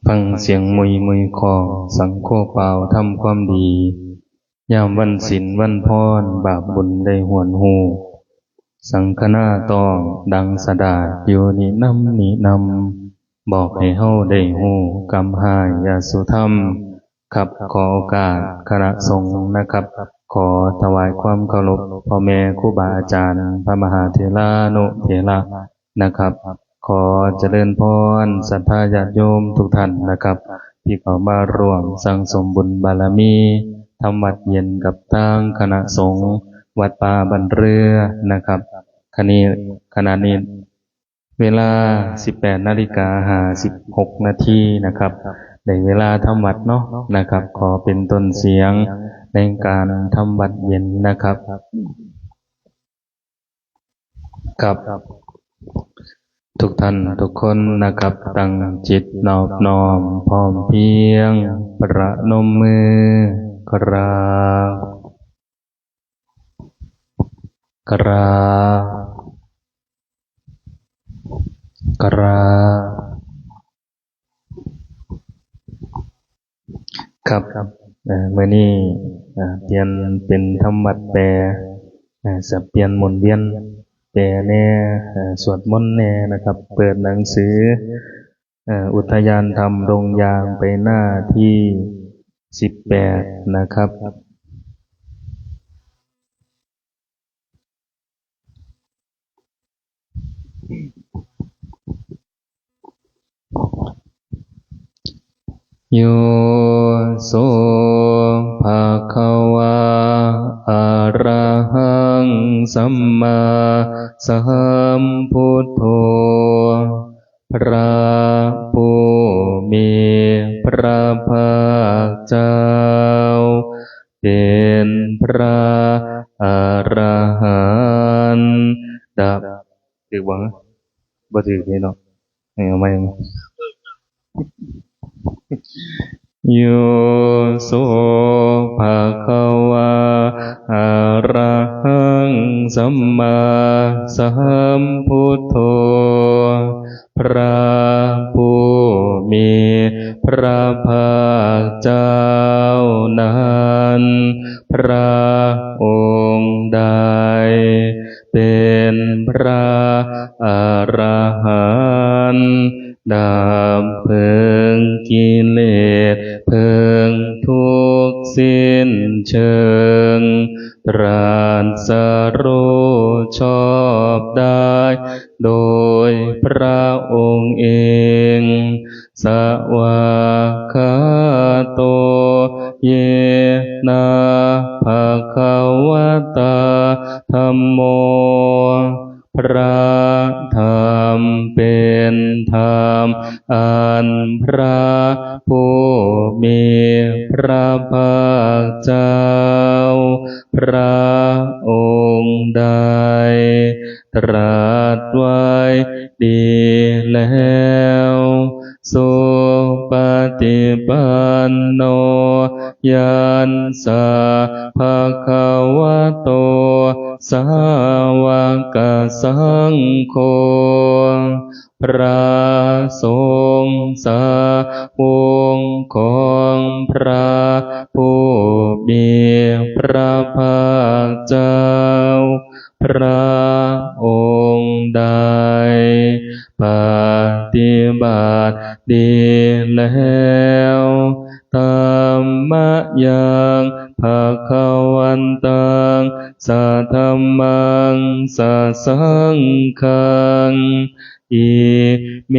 ฟังเสียงมุยของสังโฆเปล่าทำความดียามวันศีลวันพรบาปบุญได้หวนหูสังฆนาต้องดังสดาดอยู่นี่นำบอกให้เฮาได้หูกำหายยาสุธรรมครับขอโอกาสคณะสงฆ์นะครับขอถวายความเคารพพ่อแม่ครูบาอาจารย์พระมหาเถรานุเถระนะครับขอเจริญพรศรัทธาญาติโยมทุกท่านนะครับที่เข้ามาร่วมสั่งสมบุญบารมีทำวัดเย็นกับทางคณะสงฆ์วัดป่าบันเรือนะครับขณะนี้เวลา 18:56 นาทีนะครับในเวลาทำวัดเนาะนะครับขอเป็นต้นเสียงในการทำวัดเย็นนะครับกับทุกท่านทุกคนนะครับตั้งจิตนอบน้อมพร้อมเพรียงประนมมือกราครับมื้อนี้เปลี่ยนเป็นธรรมวัดแปลสับเปลี่ยนหมุนเวียนแปลแน่สวดมนต์แน่นะครับเปิดหนังสืออุทยานธรรมดงยางไปหน้าที่18นะครับโยโสภะคะวะอะระหังสัมมาสัมพุทโธพระผู้มีพระภาคเจ้าเป็นพระอรหันต์ดับถือบ่บ่ถือนี่เนาะเอาใหม่โยโสภะคะวะอะระหังสัมมาสัมพุทโธพระผู้มีพระภาคเจ้านั้นพระองค์ใดเป็นพระอรหันต์ดับเพลิงกิเลสเพลิงทุกข์สิ้นเชิงตรัสรู้ชอบได้โดยพระองค์เองสวากขาโตเยนะภะคะวะตาธัมโมพระธรรมเป็นธรรมอันพระผู้มีพระภาคเจ้าพระองค์ใดตรัสไว้ดีแล้วสุปฏิปันโนยันสสะภะคะวะโตสาวกสังโฆพระสงฆ์สาวกของพระผู้มีพระภาคเจ้าพระองค์ใดปฏิบัติดีแล้วธัมมยังภคะวันตังสัทธัมมังสัสสังฆังอิเม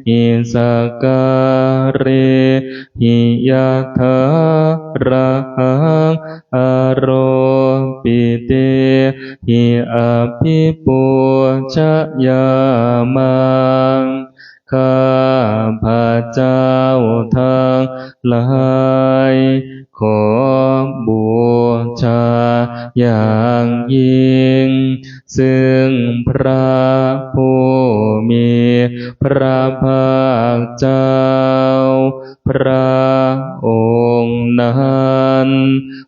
หิสการเรหิยะถาระหังอโรปิเตหิอภิปุชยามังข้าพระเจ้าทั้งหลายขอบูชาอย่างยิ่งซึ่งพระผู้มีพระภาคเจ้าพระองค์นั้น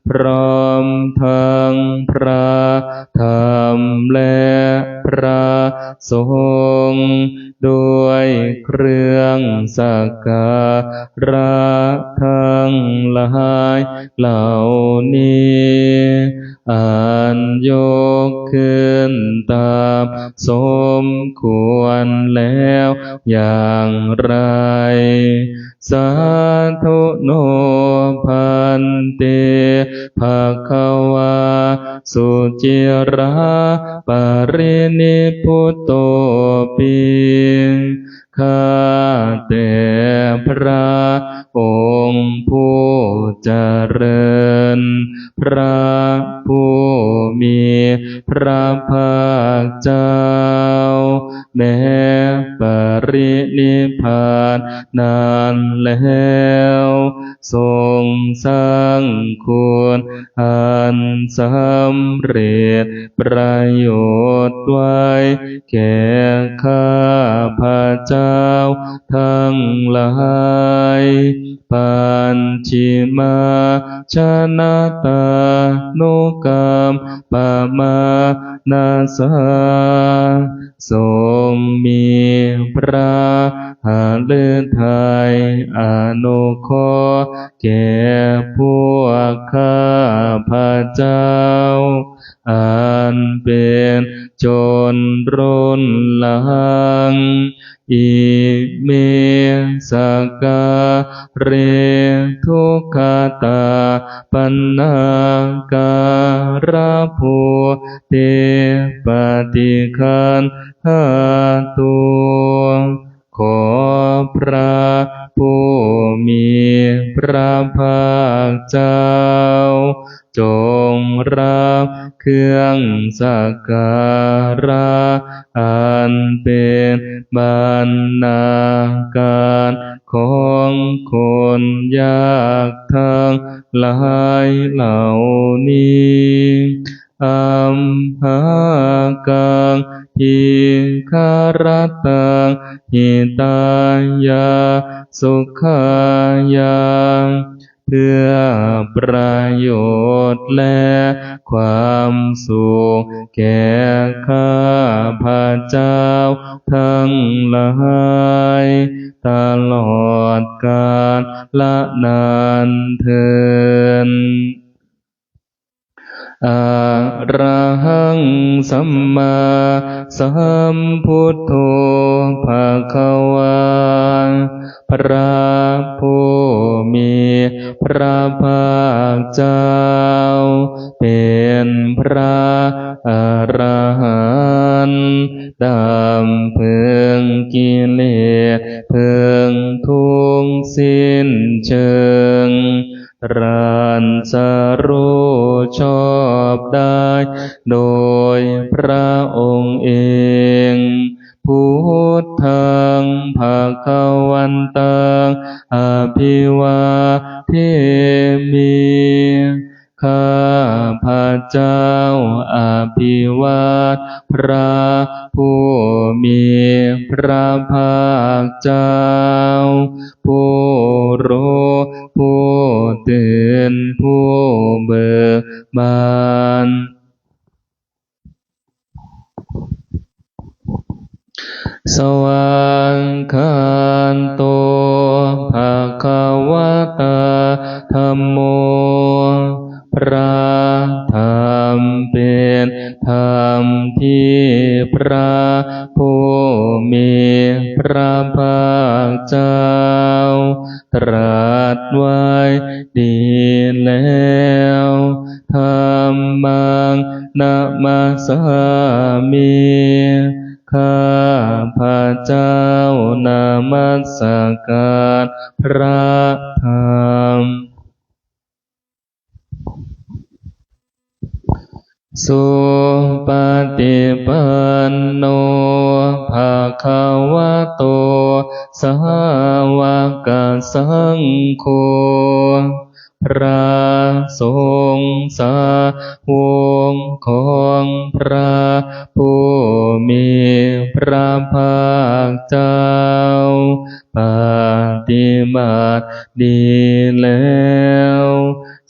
พร้อมทั้งพระธรรมและพระ ทรงด้วยเครื่องสักการะทั้งหลายเหล่านี้อันยกขึ้นตามสมควรแล้วอย่างไรสาธุโนพันเตภควาสุจิราปรินิพพุตโตปิข้าแต่พระองค์ผู้เจริญพระผู้มีพระภาคเจ้าแม้ปรินิพพานนานแล้วทรงสร้างคุณอันสำเร็จประโยชน์ไว้แก่ข้าพระเจ้าทั้งหลายปัญชิมาชนะตานุกรรมปมานาสาทรงมีพระหฤทัยอนุเคราะห์แก่พวกข้าพระเจ้าอันเป็นจนรุนหลังอิเมสกาเรทุกขตาปันนาการะโพเตปฏิคันหาตัวขอพระผู้มีพระภาคเจ้าจงรับเครื่องสักการะอันเป็นบรรณาการของคนยากทั้งหลายเหล่านี้อัมหากังหิคารตังหิตายาสุขายาเพื่อประโยชน์และความสุขแก่ข้าพระเจ้าทั้งหลายตลอดกาลละนานเทอญอะระหังสัมมาสัมพุทโธภควาพระผู้มีพระภาคเจ้าเป็นพระอรหันต์ดับเพลิงกิเลสเพลิงทุกข์สิ้นเชิงตรัสรู้ชอบได้โดยพระองค์เองพุทธังภวันตังอภิวาเทมิข้าพระเจ้าอภิวาทพระผู้มีพระภาคเจ้าผู้รู้ผู้ตื่นผู้เบิกบานสวากขาโตภควตาธัมโมพระธรรมเป็นธรรมที่พระผู้มีพระภาคเจ้าตรัสไว้ดีแล้วธัมมังนะมัสสามิข้าพระเจ้านมัสการพระธรรมสุปฏิปันโนภควโตสาวกสังโฆพระสงฆ์สาวกของพระผู้มีพระภาคเจ้าปฏิบัติดีแล้ว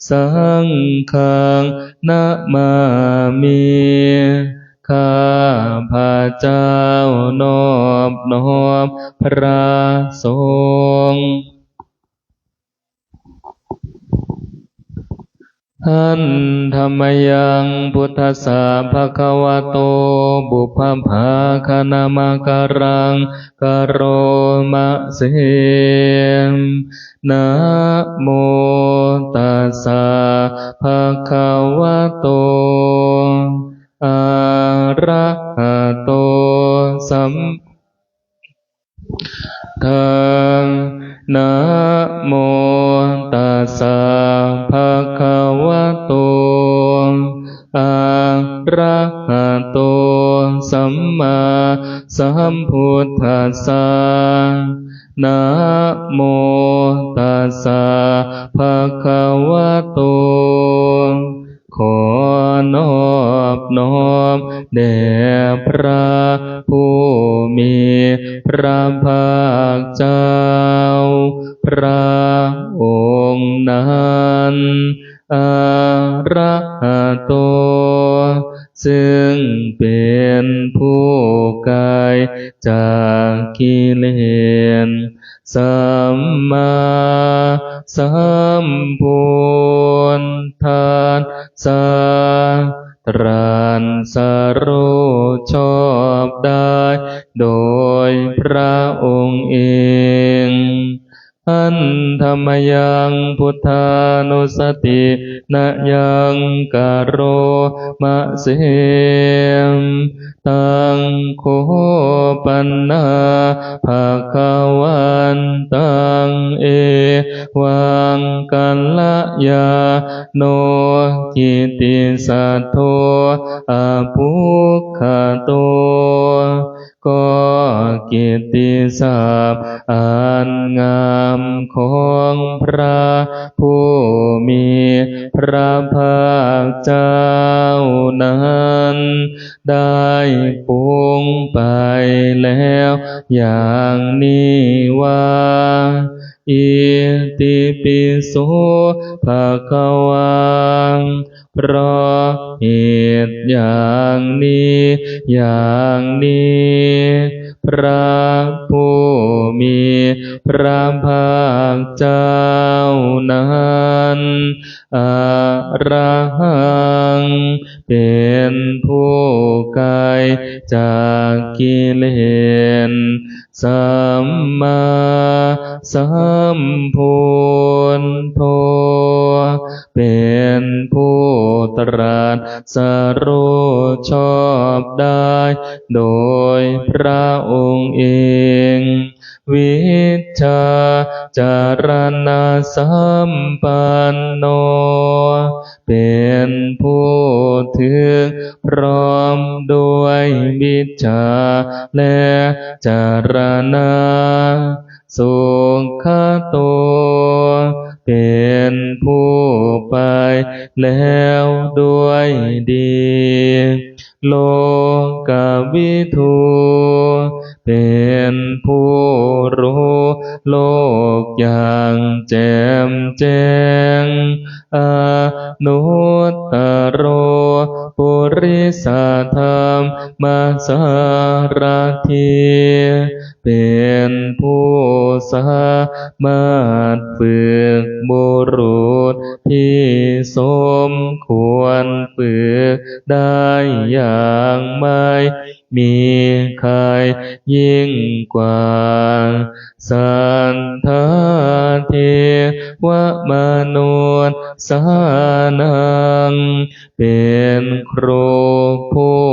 สังฆังนะมามิข้ ข้าพระเจ้านอบน้อมพระสงฆ์อันธรรมยังพุทธัสสะภะคะวะโตบุพภาคณามะการังกโรมะเสมนะโมตัสสะภะคะวะโตอะระหะโตสัมทังนะโมตัสสะภะคะวะโตอะระหะโตสัมมาสัมพุทธัสสะนะโมตัสสะภะคะวะโตขอนอบน้อมแด่พระผู้มีพระภาคเจ้าพระองค์นั้นอะระหะโตซึ่งเป็นผู้ไกลจากกิเลสสัมมาสัมพุทธัสสะตรัสรู้ชอบได้โดยพระองค์เองอันธรรมยังพุทธานุสตินะยังกโรมะเสมตังโคปันนาภะคะวันตังเอวังกัลยาโนกิติสัทโธอะปุคขโตก็กิตติศัพท์อันงามของพระผู้มีพระภาคเจ้านั้นได้ปุงไปแล้วอย่างนี้ว่าอิติปิโสภะคะวาเพราะเหตุอย่างนี้พระผู้มีพระภาคเจ้านั้นอะระหังเป็นผู้ไกลจากกิเลสสัมมาสัมพุทโธเป็นผู้ตรัสรู้ชอบได้โดยพระองค์เองวิชชาจารณะสัมปันโนเป็นผู้ถึงพร้อมด้วยวิชชาและจารณะสุขโตเป็นผู้ไปแล้วด้วยดีโลกวิทูเป็นผู้รู้โลกอย่างแจ่มแจ้งอนุตตโรปุริสธรรมสารถิเป็นผู้สามารถฝึกบุรุษที่สมควรฝึกได้อย่างไม่มีใครยิ่งกว่าสันทาเทวมนุษย์สานังเป็นครูผู้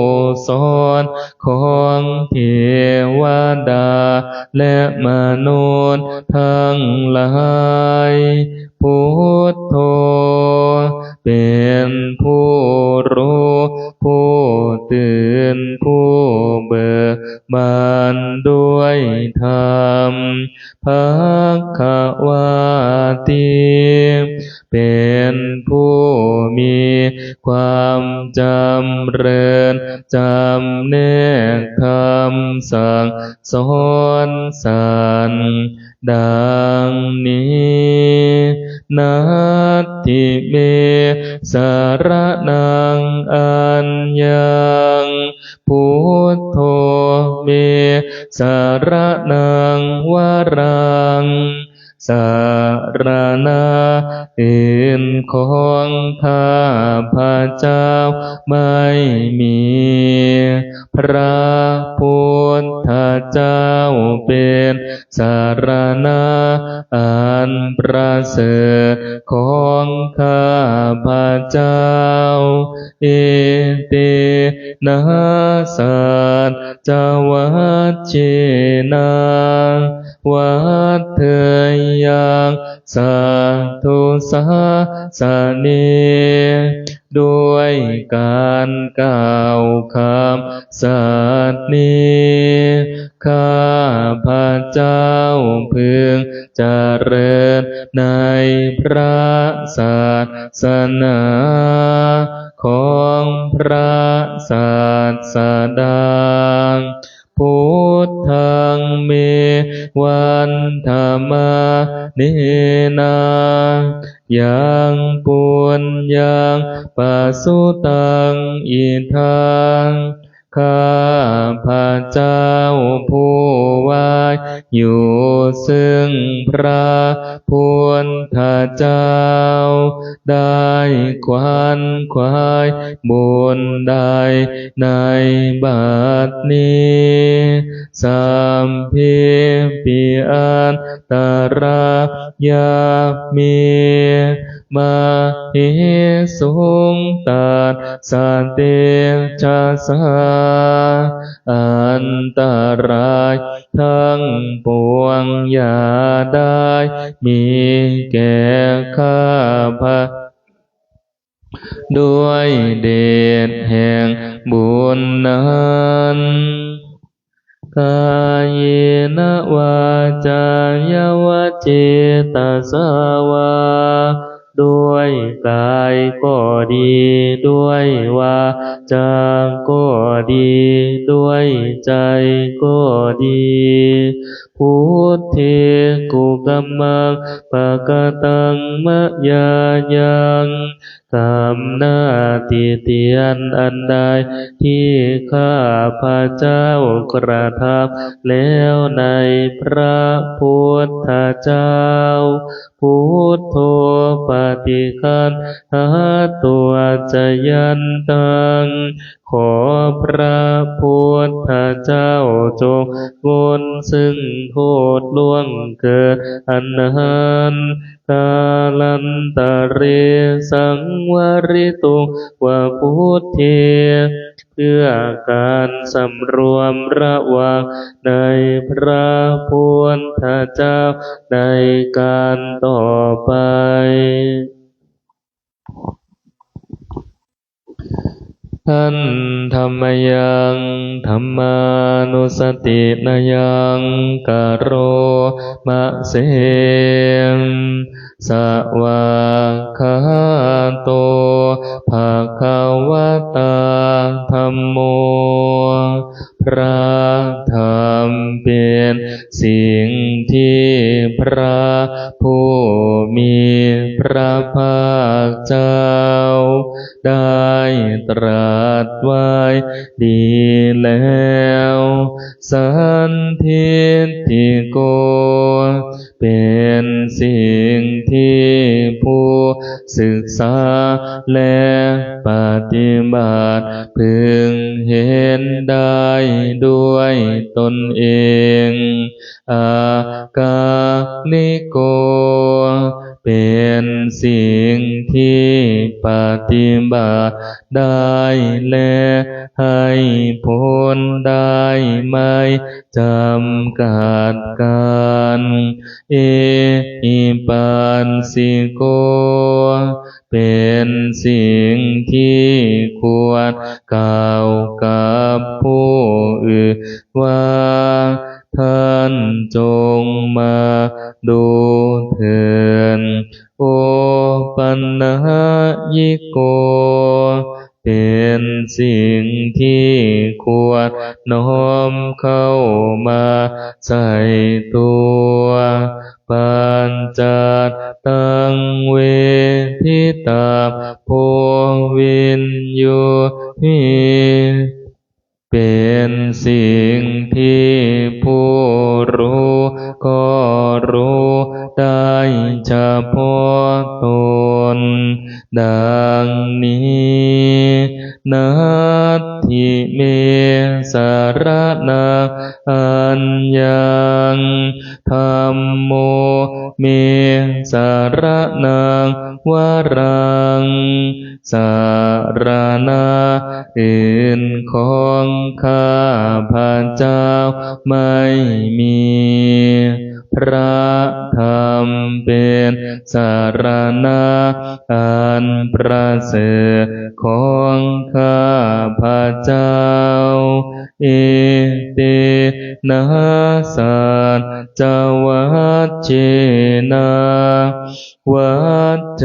สอนของเทวดาและมนุษย์ทั้งหลายพุทโธเป็นผู้รู้ผู้ตื่นผู้เบิกบานด้วยธรรมภควติเป็นผู้มีความจำเริญจำแนกคำสั่งสอนสันดังนี้นัตถิเม สารนังอัญญังพุทโธเมสารนังวรังสารณะอื่นของข้าพระเจ้าไม่มีพระพุทธเจ้าเป็นสารณะอันประเสริฐของข้าพระเจ้าเอเตนะสัจจวัชเชนะวัฏเถยังสาธุสาสเนด้วยการกล่าวคำสัตย์นี้ข้าพระเจ้าพึงเจริญในพระศาสนาของพระศาสดาพุทธังเมวันธรรมเนนะยังปุญญังปัสสุตังอิทังข้าพระเจ้าผู้วายอยู่ซึ่งพระพุทธเจ้าได้ขวนขวายบุญใดในบัดนี้สัมภิปิอันตรายามีมาหิสุงตัสสะเตชะสาอันตรายทั้งปวงอย่าได้มีแก่ข้าพระด้วยเดชแห่งบุญนั้นกายนะวาจายวเจตสาวาด้วยกายก็ดีด้วยวาจาก็ดีด้วยใจก็ดีพุทเทกุกัมมังปะกตังมะยายังกรรมหน้าที่เตียนอันใดที่ข้าพระเจ้ากระทำแล้วในพระพุทธเจ้าพุทโธปฏิคันหาตัวจยันตังขอพระพุทธเจ้าจงงดซึ่งโทษล่วงเกิดอันนั้นกาลันตะเรสังวริตุวะพุทเทเพื่อการสำรวมระวังในพระพุทธเจ้าในการต่อไปท่านธรรมยังธรรมานุสตินายังกโรมะเสมสวากขาโตภะคะวะตาธัมโมพระธรรมเป็นสิ่งที่พระผู้มีพระภาคเจ้าได้ตรัสไว้ดีแล้วสันทิฏฐิโกเป็นสิ่งที่ผู้ศึกษาและปฏิบัติพึงเห็นได้ด้วยตนเองอากาลิโกเป็นสิ่งที่ปฏิบัติได้และให้ผลได้ไม่จำกัดการเอหิปัสสิโกเป็นสิ่งที่ควรกล่าวกับผู้อื่นว่าท่านจงมาดูเถิดโอปัญญยิโกเป็นสิ่งที่ควรน้อมเข้ามาใส่ตัวปัญจตังเวทิตาโพ อยู่มีเป็นสิ่งที่ผู้รู้ก็รู้ได้เฉพาะตนดังนี้นัตถิเมสารนังอัญญังธัมโมเมสารนังวรังสารณะอื่นของข้าพระเจ้าไม่มีพระธรรมเป็นสารณะอันประเสริฐของข้าพระเจ้าเอเตนะสัจจวัชเชนะวัจเจ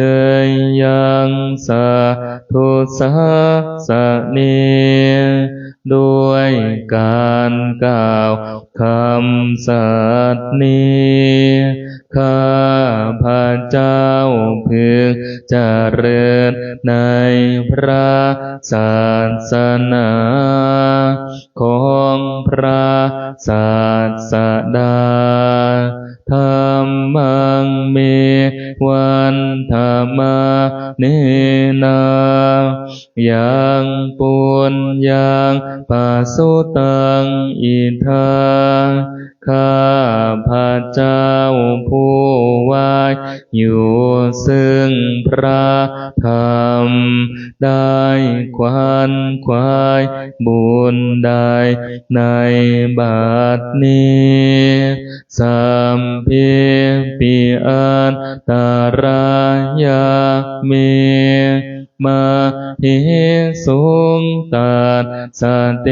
ยังสาธุสาสะเนด้วยการกล่าวคำสัตย์นี้ข้าพระเจ้าพึงเจริญในพระศาสนาของพระศาสดาธัมมังเมวันธรรมาเนนายังปุญญังปัสสุตังอิทธาข้าพระเจ้าผู้ไหว้อยู่ซึ่งพระธรรมได้ขวนขวายบุญใดในบัดนี้สัมเพปิอันตรายาเมมาหิสุงตัสสะเต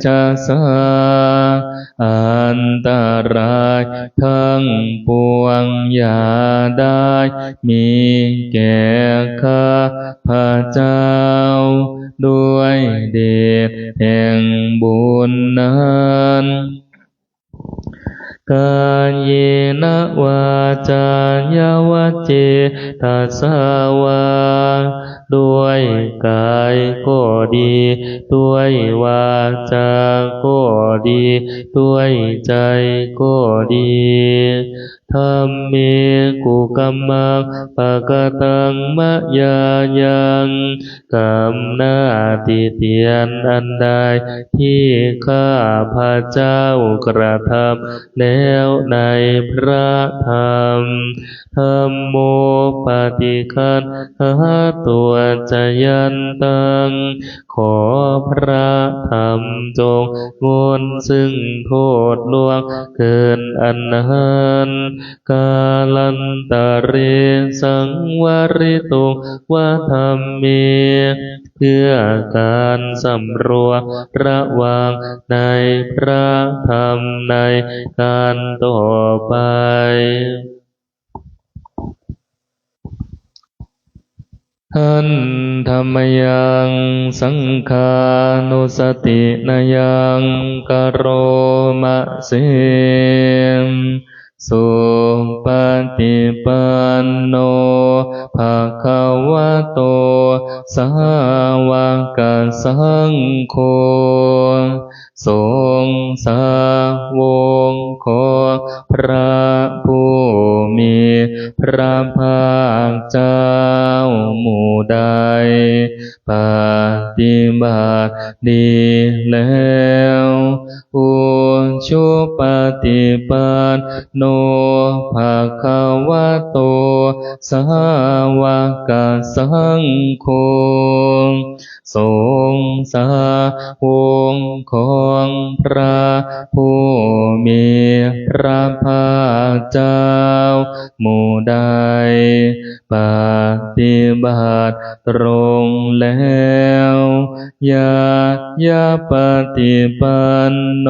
ชะสาอันตรายทั้งปวงอย่าได้มีแก่ข้าพระเจ้าด้วยเดชแห่งบุญนั้นกายเยนะวาจายาวเจทัสสาวาด้วยกายก็ดีด้วยวาจาก็ดีด้วยใจก็ดีธัมเมกุกัมมังปะกตังมะยายังกรรมหน้าที่เตียนอันใดที่ข้าพระเจ้ากระทำแล้วในพระธรรมธัมโมปฏิคันหาตัวจยันตังขอพระธรรมจงงดซึ่งโทษล่วงเกินอันนั้นกาลันตะเรสังวริตุวะธัมเมเพื่อการสำรวมระวังในพระธรรมในการต่อไปหันธรรมยังสังฆานุสตินายังกโรมะเสมสุปฏิปันโนภะคะวะโตสาวกสังโฆสงฆ์สาวกของพระผู้มีพระภาคเจ้าหมู่ใดปฏิบัติดีแล้วอุชุปฏิปันโนภะคะวะโตสาวกสังโฆสงฆ์สาวกของพระผู้มีพระภาคเจ้าหมู่ใดปฏิบัติตรงแล้วยะปฏิปันโน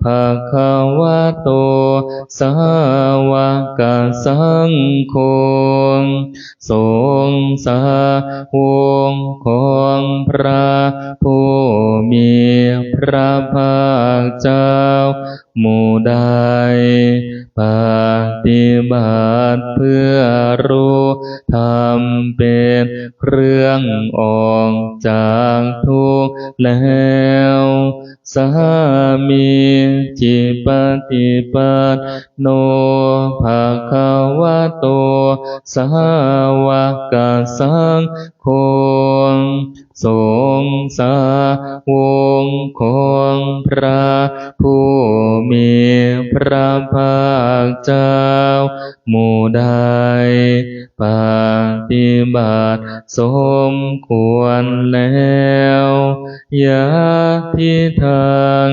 ภะคะวะโตสาวกสังโฆสงฆ์สาวกของพระผู้มีพระภาคเจ้าหมู่ใดป ปฏิบัติเพื่อรู้ธรรมเป็นเครื่องออกจากทุกข์แล้วสามีจิปฏิปันโนภะคะวะโตสาวกสังโฆสงฆ์สาวกของพระผู้มีพระภาคเจ้าหมู่ใดปฏิบัติสมควรแล้วยะทิทาง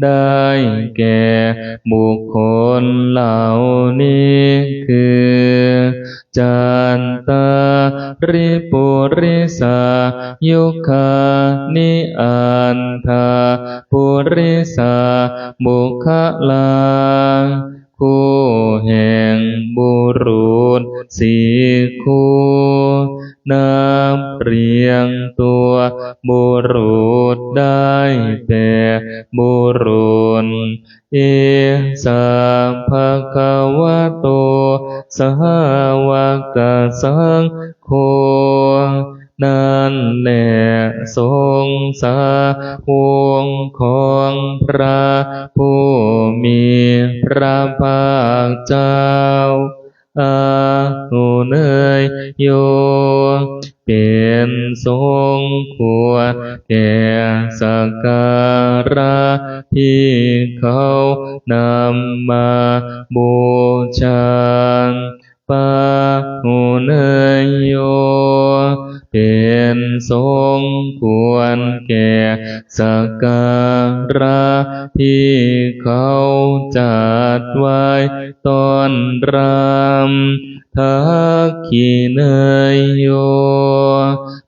ได้แก่บุคคลเหล่านี้คือจันตาริปุริสายุคานิอันธาปุริสาบุคลาคู่แห่งบุรุษสี่คู่นับเรียงตัวบุรุษได้แต่บุรุษเอสาภะคะวะโตสาวกสังโฆนั่นแหละสงฆ์สาวกของพระผู้มีพระภาคเจ้าอาหุเนยโยเป็นสงฆ์ควรแก่สักการะที่เขานำมาบูชาปาหุเนยโยเป็นสงฆ์ควรแก่สักการะที่เขาจัดไว้ต้อนรับทักขิเนยโย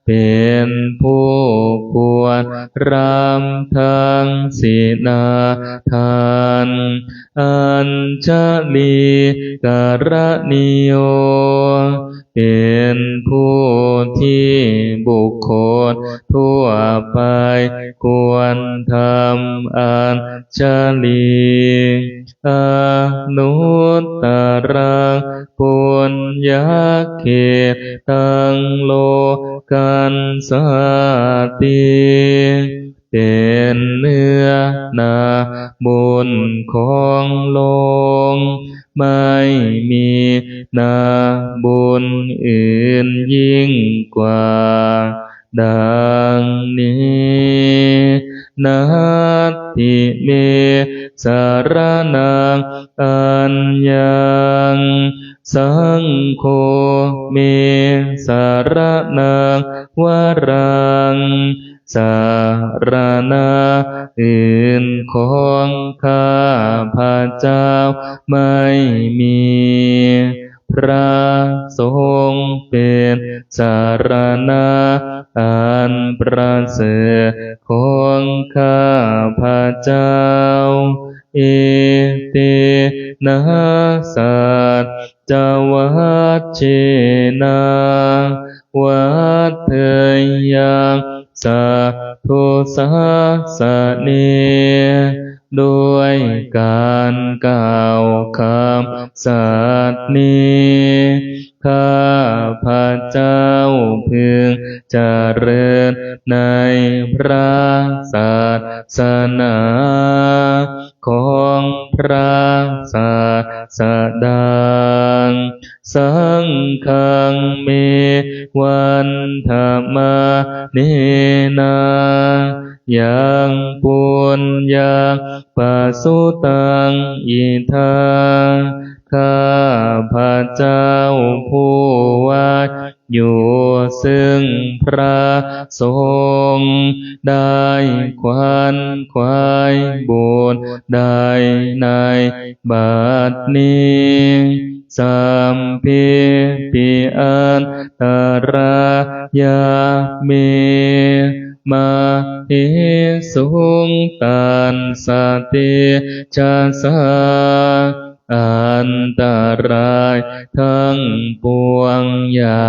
เป็นผู้ควรรำทั้งศีนาทานอัญชลีการณิโยเป็นผู้ที่บุคคลทั่วไปควรทำอัญชลีอนุตตรังปุญญเขตังโลกันสาติเป็นเนื้อนาบุญของโลกไม่มีนาบุญอื่นยิ่งกว่าดังนี้นัตถิเมสารนังอัญญังสังโฆเมสารนังวรังสารณะอื่นของข้าพระเจ้าไม่มีพระสงฆ์เป็นสารณะอันประเสริฐของข้าพระเจ้าเอเตนะสัจจวัชเชนะวัฏเถยังสัทโทสาสะเนด้วยการกล่าวคำสัตย์นี้ข้าพระเจ้าพึงเจริญในพระศาสนาของพระศาสดาสังฆังเมวันธรรมเนนะยังปุญญาปัสสุตังอิทาข้าพระเจ้าผู้ว่าอยู่ซึ่งพระสงฆ์ได้ขวนขวายบุญได้ในบัดนี้สัมภิปิอันตรายาเมมาเอสุงตันสติชาสาอันตรายทั้งปวงอย่า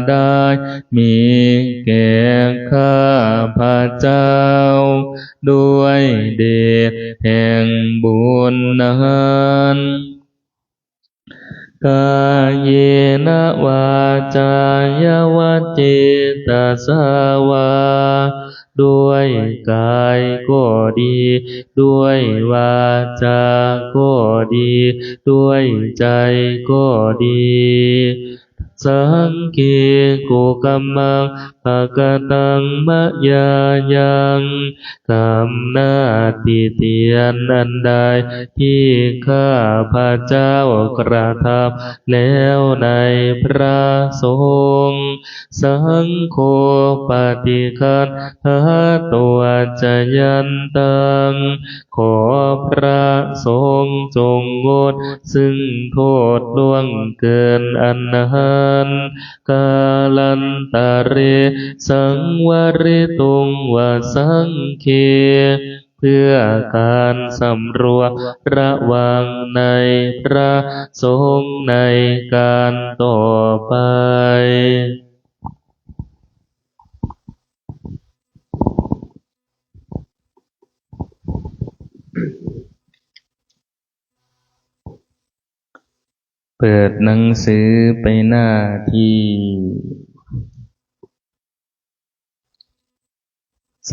ได้มีแก่ข้าพระเจ้าด้วยเดชแห่งบุญนั้น กายเนวาจายวเจตสาวาด้วยกายก็ดีด้วยวาจาก็ดีด้วยใจก็ดีสังเกกุกัมมังภกตังมะยายังกรรมหน้าที่เตียนนันใดที่ข้าพระเจ้ากระทำแล้วในพระสงฆ์สังโฆปฏิคันหาตัวจยันตังขอพระสงฆ์จงงดซึ่งโทษล่วงเกินอันนั้นกาลันตะเรสังวริตุงวสังเคเพื่อการสำรวมระวังในพระสงฆ์ในการต่อไปเปิดหนังสือไปหน้าที่31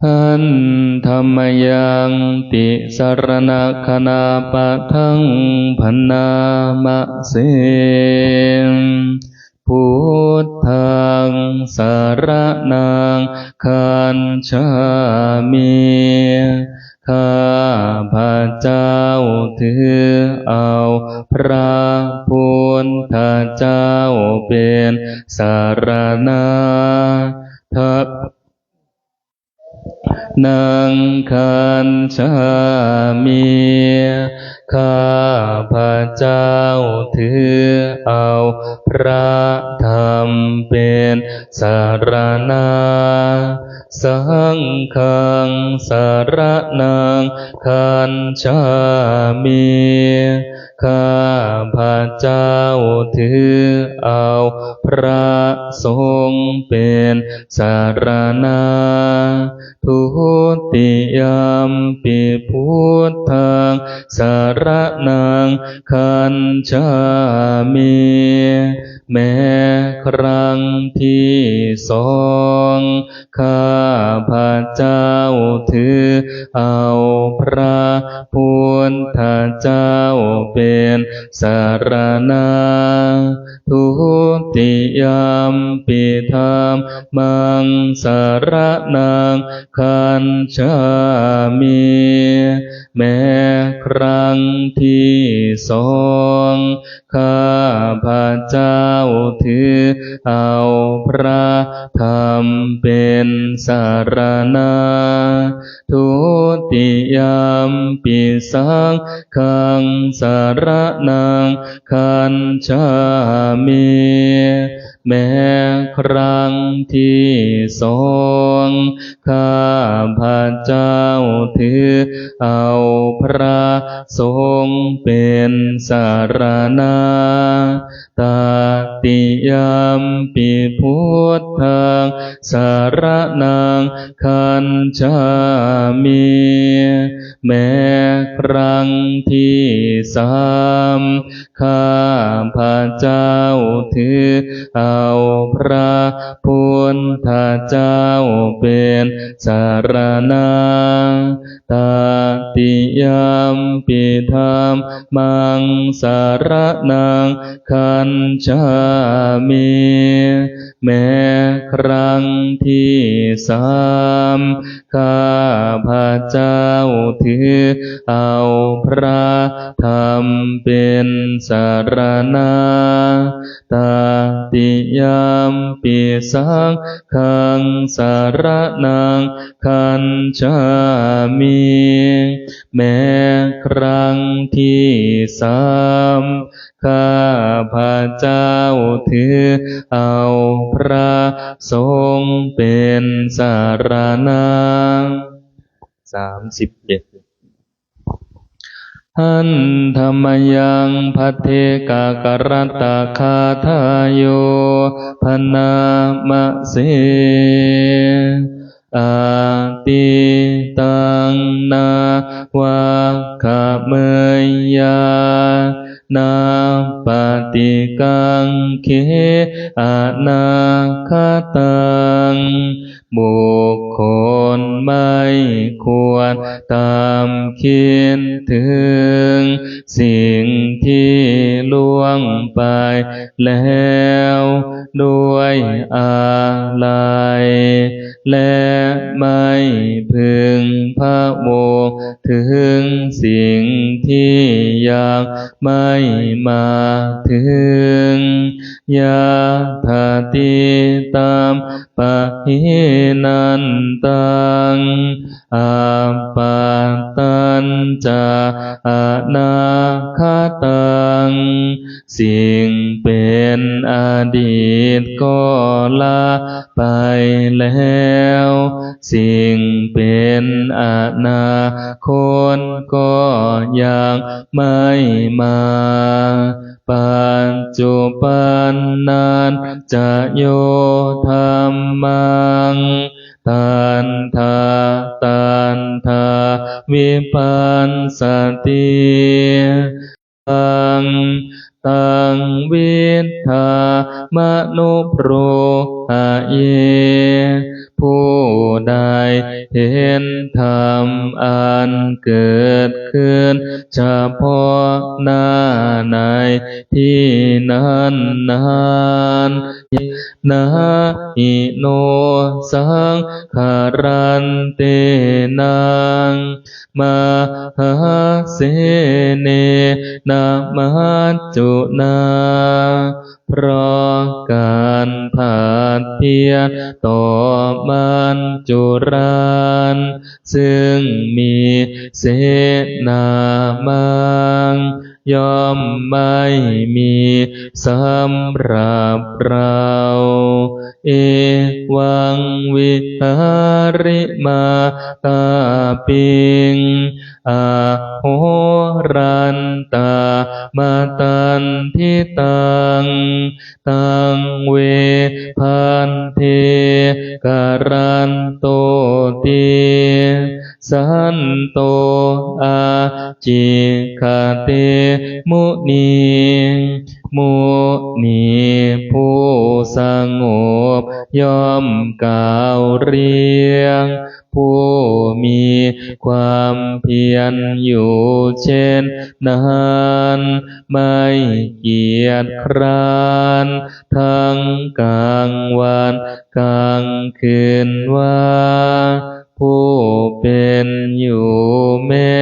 อันธรรมยังติสรณคณาปะทังพันนามะเสพุทธังสารนังคัจฉามิข้าพระเจ้าถือเอาพระพุทธเจ้าเป็นสารณะทัพนังคัจฉามิข้าพระเจ้าถือเอาพระธรรมเป็นสารณะสังฆังสารนังคัจฉามิข้าพระเจ้าถือเอาพระสงฆ์เป็นสารณะทุติยัมปิพุทธังสารนังคัจฉามิแม้ครั้งที่สองข้าพระเจ้าถือเอาพระพุทธเจ้าเป็นสารณะทุติยัมปิธัมมังสารนังคัจฉามิแม้ครั้งที่สองข้าพระเจ้าถือเอาพระธรรมเป็นสารณะทุติยัมปิสังฆังสารนังคัจฉามิแม้ครั้งที่สองข้าพระเจ้าถือเอาพระสงฆ์เป็นสารณะตติยัมปิพุทธังสารนังคัจฉามิแม้ครั้งที่สามข้าพระเจ้าถือเอาพระพุทธเจ้าเป็นสารณะตติยัมปิธัมมังสารนังคัจฉามิแม้ครั้งที่สามข้าพระเจ้าถือเอาพระธรรมเป็นสารณะตติยัมปิสังฆังสารนังคัจฉามิแม้ครั้งที่สามข้าพระเจ้าถือเอาพระสงฆ์เป็นสารณะ31 หันธรรมยังพัทเทกากรัตตาคาทายโยพนามะเสอาติตังนาวาคาเมยยานาปฏิกังเขอนาคตังบุคคลไม่ควรตามคิดถึงสิ่งที่ล่วงไปแล้วด้วยอะไรและไม่พึงพะวงถึงสิ่งที่ยังไม่มาถึงยาถาติตามปะหินันตังอาปาตัญจาอนาคตังสิ่งเป็นอดีตก็ละไปแล้วสิ่งเป็นอนาคตก็ยังไม่มาปัจจุบันนั้นจะโยธรรมังตันทาวิปัสสติตังวิทธามนุโปรหะเยผู้ใดเห็นธรรมอันเกิดขึ้นเฉพาะหน้าในที่นั้นนะอิโนสังขารันเตนังมหาเสเนนะมัจจุนาเพราะการผาดเพียรต่อมันจุรันซึ่งมีเสนามังย่อมไม่มีสำหรับเราเอวังวิหาริมาตาปิงอาโหรันตามาตันทิตังเวพันเทการันโตติสันโตอาจิคเตมุนีผู้สงบย่อมกล่าวเรียงผู้มีความเพียรอยู่เช่นนั้นไม่เกียจคร้านทั้งกลางวันกลางคืนว่าผู้เป็นอยู่แม้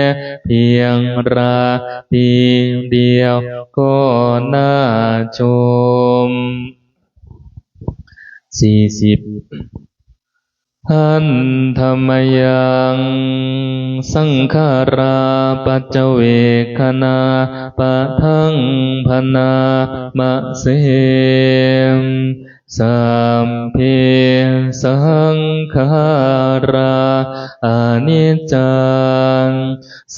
เพียงราตรีเดียวก็น่าชม40หันธรรมยังสังขาราปัจเจเวคณาปะทังพนามะเสมสัมเพสังขาราอนิจจัง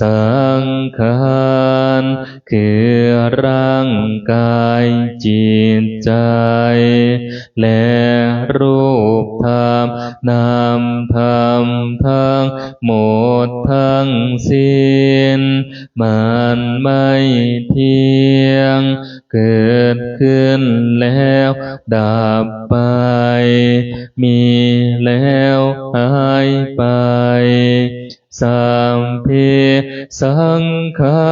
สังขารคือร่างกายจิตใจและรูปธรรมนามธรรมทั้งหมดทั้งสิ้นมันไม่เที่ยงเกิดขึ้นแล้วดับไปมีแล้วหายไปสัมเพสังขา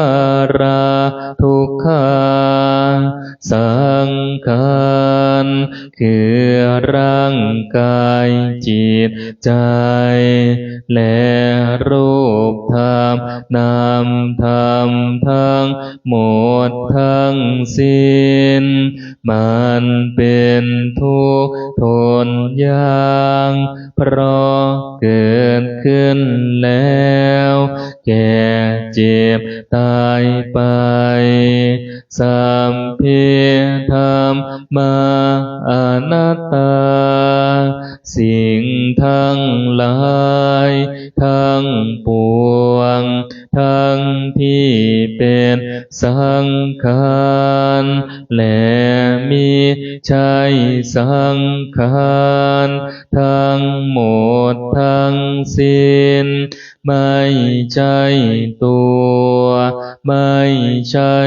ราทุกขาสังขารคือร่างกายจิตใจและรูปธรรมนามธรรมทั้งหมดทั้งสิ้นมันเป็นทุกข์ทนยากเพราะเกิดขึ้นแล้วแก่เจ็บตายไปสัมเพธรรมาอนัตตาสิ่งทั้งหลายทั้งปวงทั้งที่ ศสังขารและมิใช่สังขารทั้งหมดทั้งสิ้นไม่ใช่ตัวไม่ใช่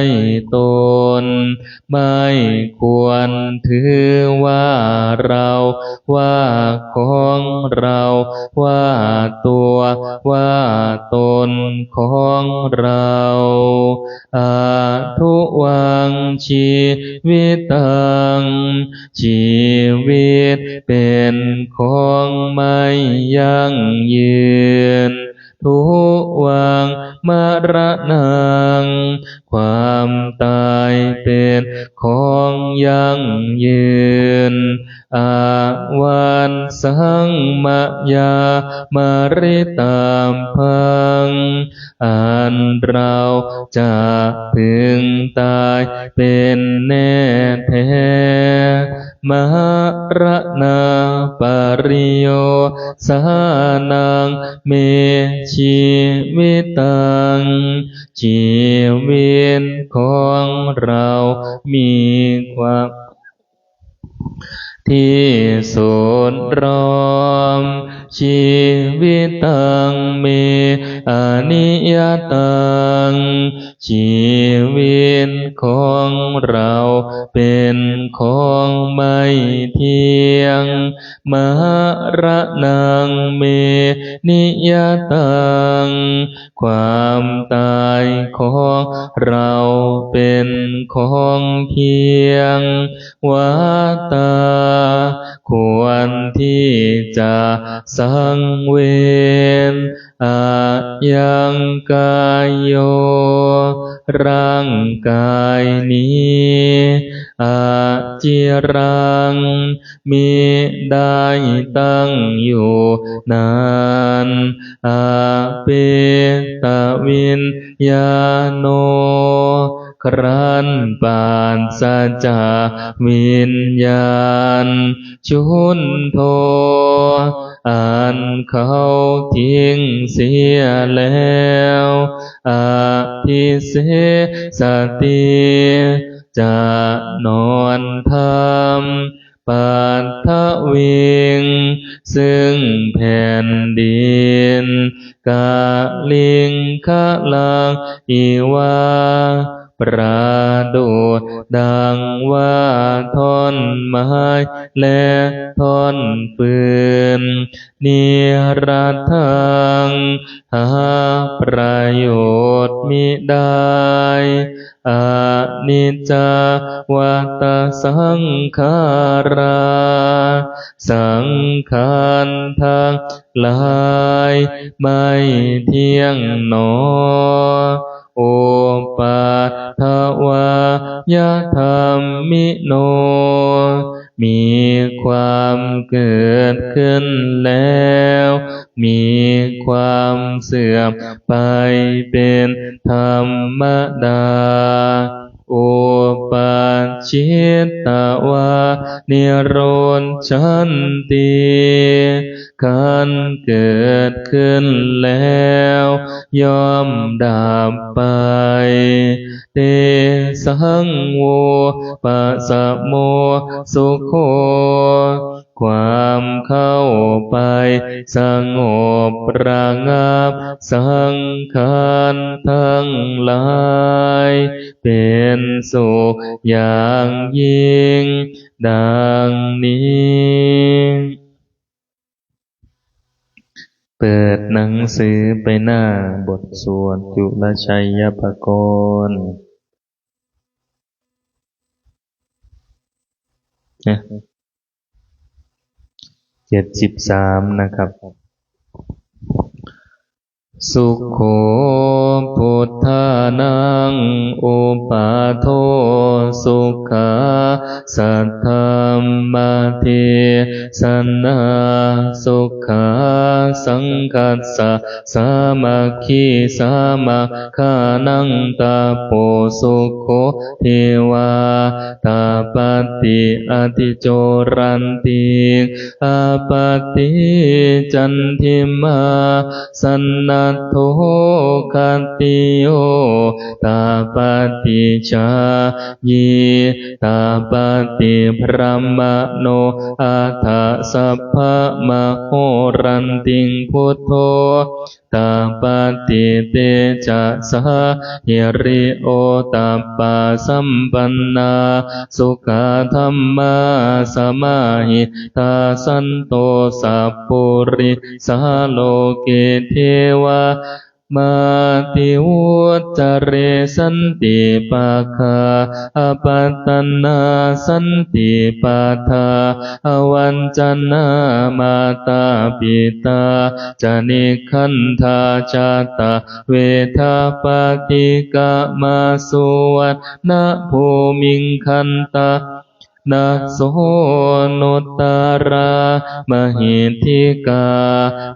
ตนไม่ควรถือว่าเราว่าของเราว่าตัวว่าตนของเราอาทุวังชีวิตังชีวิตเป็นของไม่ยั่งยืนทุวังมรณังความตายเป็นของยั่งยืนอาวันสังมยามริตามพังอันเราจะพึงตายเป็นแน่แท้มรณะปริโยสานังเมชีวิตังชีวิตของเรามีความที่สุดรอมชีวิตตังเมอนิยตังชีวิตของเราเป็นของไม่เที่ยงมรณังเมนิยตังความตายของเราเป็นของเที่ยงวัฏฏะควรที่จะสังเวรอายังกายโยร่างกายนี้อาจิรังมิได้ตั้งอยู่นานอาเปตวิญญาโนครั้นปานสัจจวิญญาณชุนโทอันเขาทิ้งเสียแล้วอาทิเสสติจะนอนทำปัทถวิงซึ่งแผ่นดินกาลิงคลังอีวาประดุจดังว่าท่อนไม้และท่อนฟืนนิรัตถังหาประโยชน์มิได้อนิจจวัฏสังขาราสังขารทั้งหลายไม่เที่ยงหนอโอปาทวายธรรมิโนมีความเกิดขึ้นแล้วมีความเสื่อมไปเป็นธรรมดาโอปัจฉิตตวานิโรธชันติการเกิดขึ้นแล้วย่อมดับไปเตสังโวปัสสโมสุโขความเข้าไปสงบระงับสังขารทั้งหลายเป็นสุขอย่างยิ่งดังนี้เปิดหนังสือไปหน้าบทสวดจุลชัยภกรณ์73นะครับสุขโขพุทธานังอุปาโทสุขาสัทธัมมาเทสนาสุขา สังคัสสะสามัคคีสามัคคานังตาโปสุโขเทวาตาปฏิอติโจรันติอาปติจันทิมาสันนัตโธคัตติโยตาปฏิชายีตาปฏิพระมโนอัฏฐสัพพะมโหรันติงพุทโธตาปฏิเตจะสหหิริโอตาปาสัมปันนาสุขาธัมมาสมาหิตาสันโตสัพปุริสาโลเกเทวามาติวุจเรสันติปาคาอปัตตนาสันติปาทาอวันจันนามาตาปิตาจานิคันธาจาตาเวทาปฏิกามาสุวัตนะภูมิงคันตานะโสนุตตารามหิทธิกา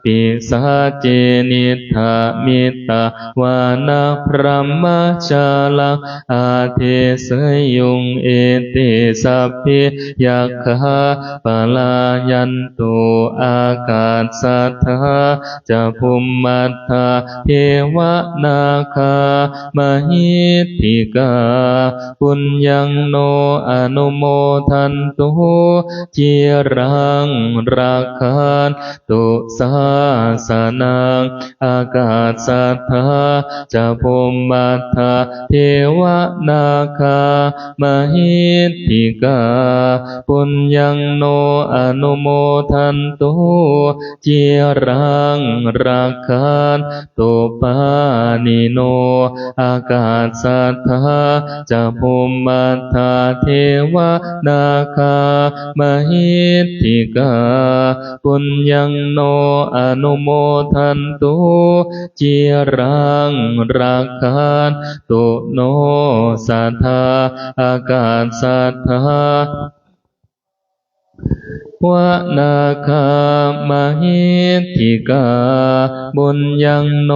ปิสาเจนิธามิตาวานาพระมชาลังอาเทสยุงเอเตสัพพิยัคขาปลายันตุอากาศสัทธาจะภูมิมัทธาเทวนาคามหิทธิกาปุญญังโนอนุโมทันตุจิรังรักขันตุสาสนังอากาศสัทธาจะภูมิมัทธาเทวนาคามหิทธิกาปุญญังโนอนุโมทันตุจิรังรักขันตุปานิโนอากาศสัทธาจะภูมิมัทธาเทวนาคามหิทธิกาปุญญังโนอนุโมทันตุจิรังรักขันตุโนสัทธาอากาศสัทธาวนาคามหิทธิกาบุญญังโน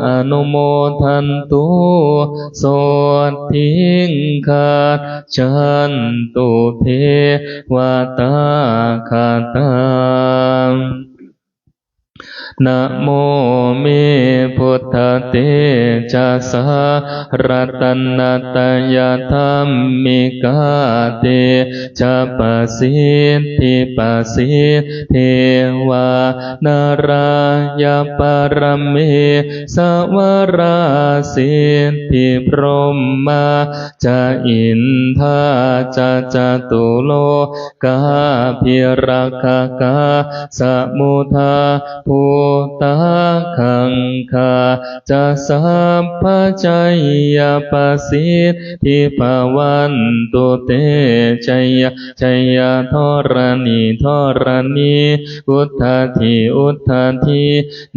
อนุโมทันตุโสทิงคาชันตุเทวตาคาตังนะโมเมพุทธเตจะสารัตนัตยธรรมิกาเตจะปสิทธิปสิทธิเทวานารายปรเมสวราสิทธิพรหมาจะอินทาจะจตุโลกาภิรักขกาสมุทาภูตาคังคาจะสัพพชัยยปสิทธิภวันตุเตชัยชัยธรณีธรณีอุทธาทิอุทธาทิ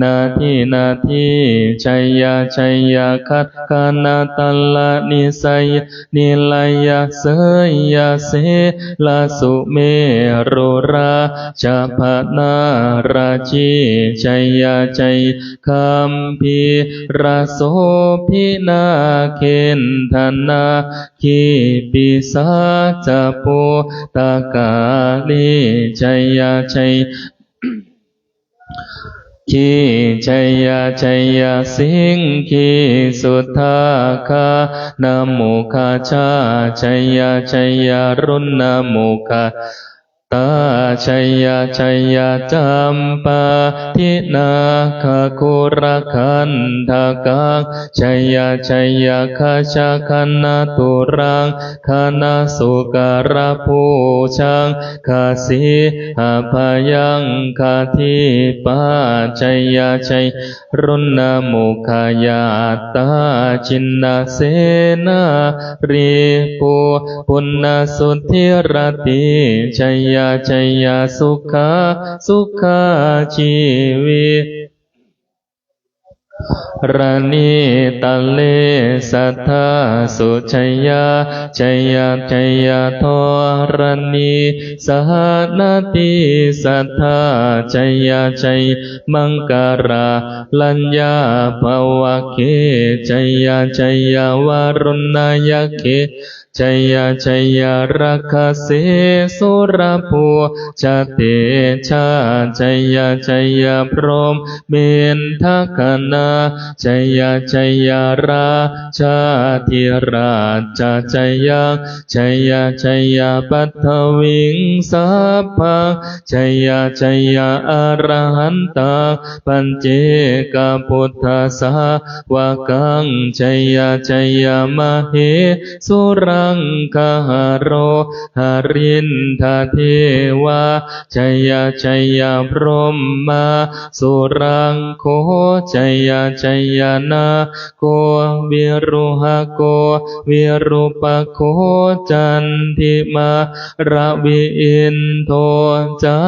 นาทินาทิชัยชัยคัตคานาตัลลนิสัยนิลยเสยเสลสุเมรุราชพนาราชีชัยชัยคัมภีราโสภินาเคนธนาคีปิสาจปุตากาลิชัยชัยขีชัยชัยสิงขีสุทธาคานโมคาชาชัยชัยรุณนโมคาตาชัยชัยจัมปาทินาคคุรคันธากังชัยชัยคาชาคันนาตุรังคานาสุการะภูชังคาสีหาพยังคาทิปาชัยชัยรุณโมคายาตาชินนาเสนาริปุปุณณสุทธิรติชัยชัยสุขาสุขาชีวิตรานิตัลเลสัทธาสุชัยชัยชัยทรณีสหนาติสัทธาชัยชัย มังการาลัญญาภวะเคชัยยาชัยยาวารุณายเคชัยยาชัยยาราคาเสสุรภูชาเตชาชัยยาชัยยาพรหมเบญทคนาชัยยาชัยยาราชาธิราชชัยยาชัยยาชัยยาปัทวิงสัพพังชัยยาชัยยาอรหันตังปัญเจกพุทธัสสะวะกังชัยยาชัยยามเหสุรังคหโรหรินทเทวาชัยยาชัยยาพรหมาสุรังโคชัยยาชัยยานาโกวิรุหโกวิรุปโคจันทิมาระวิอินโทจา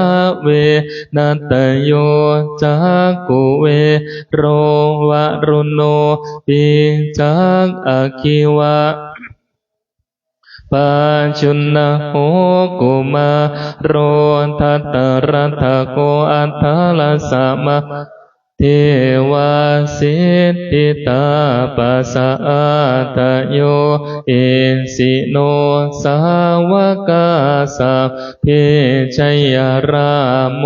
เวนัตโยจากกุเวโรวรุโนปิจากอคิวะปัจจุนนะโหกุมาโรทัตตรัตโกอัฏฐลสะมะเทวาสิทธิตาปัสสะตโยเอสิโนสาวกาสัพเพชัยยราโม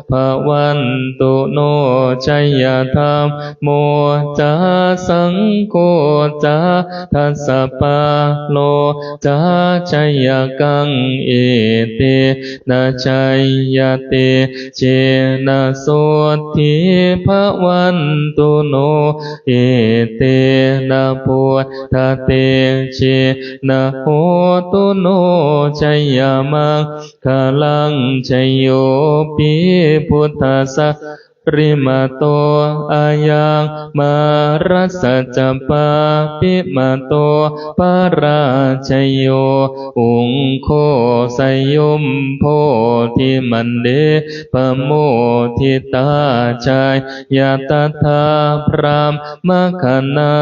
ภวันตุโนชัยยธรรมโมจาสังโฆจาทัสสะปะโลจาชัยกังเอเตนะชัยยเตเจนะโสทิภวันตุโนเอเตนะพุทธเตเชนะโหตุโนชัยยมังคลังชัยโยปิพุทธัสสะริมาโตอายังมารัสสะจัปปาปิมาโตปาราชัยโยอุงโคสยุมโพธิมันเดปโมทิตาชัยยะตถาพรามมคณา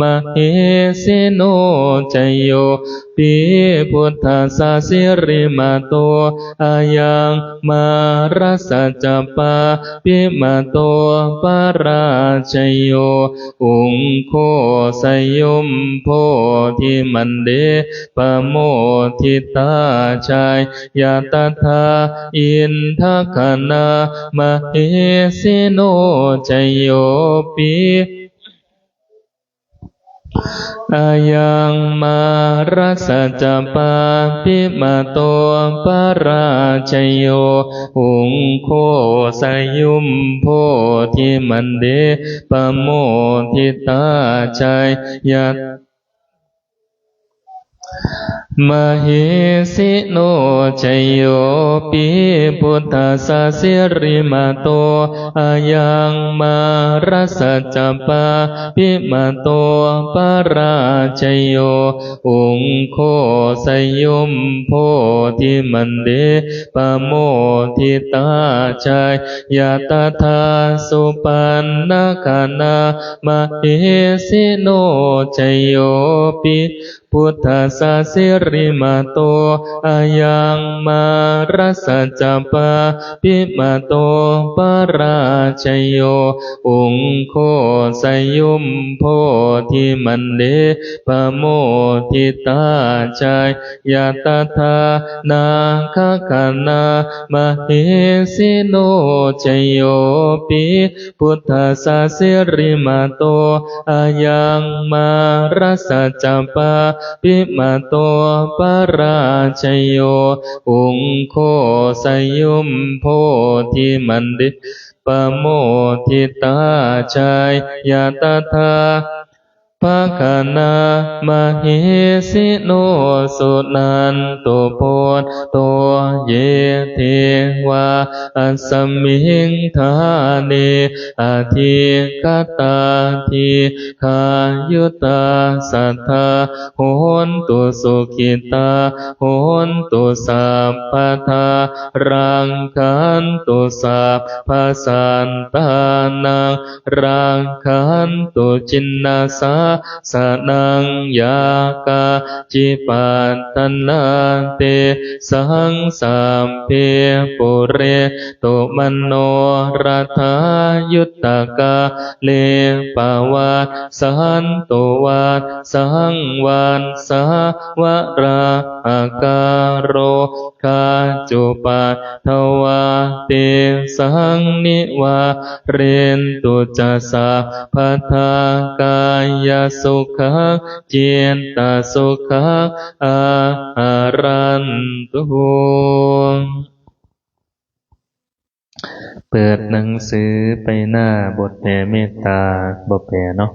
มเหสิโนชัยโยปิพุทธัสสะสิริมาโตอายังมารัสสะจัปปาปิมาโตปาราชัยโยอุงโคสยุมโพธิมันเดปโมทิตาชัยยะตถาอินทคณามเหสิโนชัยโยปิอายังมารัสสะจัปปาปิมาโตปาราชัยโยอุงโคสยุมโพธิมันเดปโมทิตาชัยยะมเหสิโนชัยโยปิพุทธัสสะสิริมาโตอายังมารัสสะจัปปาปิมาโตปาราชัยโยอุงโคสยุมโพธิมันเดปโมทิตาชัยยะตถาสุปันนะคณามเหสิโนชัยโยปิพุทธัสสะสิริมาโตอายังมารัสสะจัปปาปิมาโตปาราชัยโยอุงโคสยุมโพธิมันเดปโมทิตาชัยยะตถานาคคณามเหสิโนชัยโยปิพุทธัสสะสิริมาโตอายังมารัสสะจัปปาปิมาโตปาราชัยโยอุงโคสยุมโพธิมันเดปโมทิตาชัยยะตถาภคณามเหสิโนสุนันตุโพโตเยเทวาอัสสมิงธาเนอาทิคตาทิขายุตาสัทธาโหนตุสุขิตาโหนตุสัพพทารังคันตุสัพพสันตานังรังคันตุจินนาสา สนังยากาจิปัตตนาเตสังสามเพปุเรตุมโนรัฐายุตตกาเลปวาสันตุวาสังวันสาวราอาการโรคาจุปัทถวาเตสังนิวาเรนตุจัสสะพัทธากายสุขังเจียนตสุขังอาหารันตุเปิดหนังสือไปหน้าบทแผ่เมตตาบทแผ่เนาะ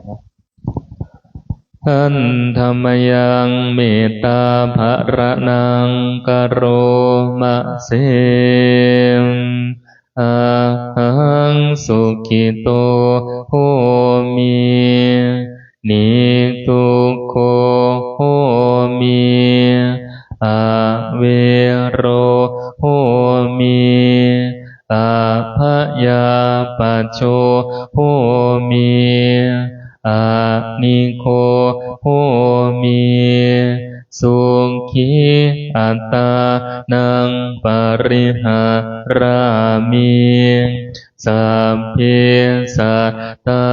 อันธรรมยังเมตตาภรนังกโรมะเสมอาหังสุขิโตโหมินิทุกโขโหมิอาเวโรโหมิอาภยาปัจโชโหมิอานิโคโหมิสุขีอัตตานังปริหารามิสัพเพสัตตา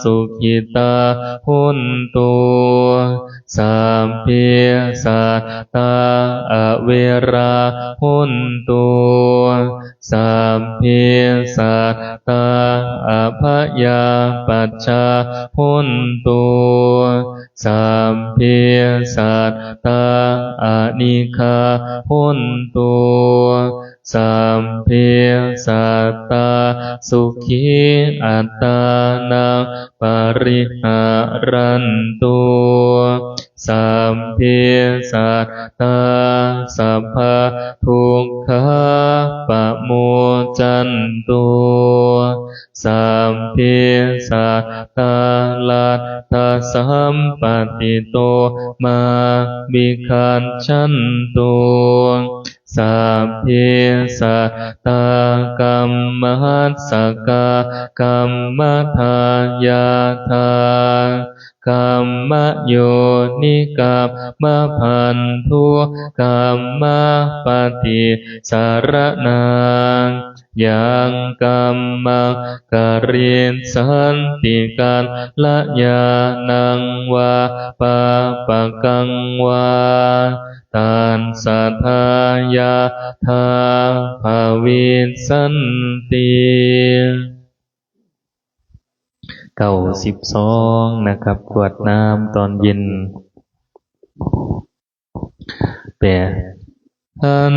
สุขิตาหุนตุสัพเพสัตตาอเวราหุนตุสัพเพสัตตาอภยาปัจจาหุนตุสัพเพสัตตาอานิฆาหุนตุสัพเพสัตตาสุขีอัตตานังปริหารันตุสัพเพสัตตาสัพพทุกขาปโมจันตุสัพเพสัตตาลัตถสัมปติโตมาวิคันชันตุสัพเพสัตตากัมมัสสกากัมมัทายาทากัมมะโยนิกัมมะพันธุกัมมะปฏิสารนังยังกัมมังกเรียนสันติการละยานังวาปะปะกังวาตันสัทธายาทาภาวิสันติ92นะครับกรวดน้ำตอนเย็นแปลอัน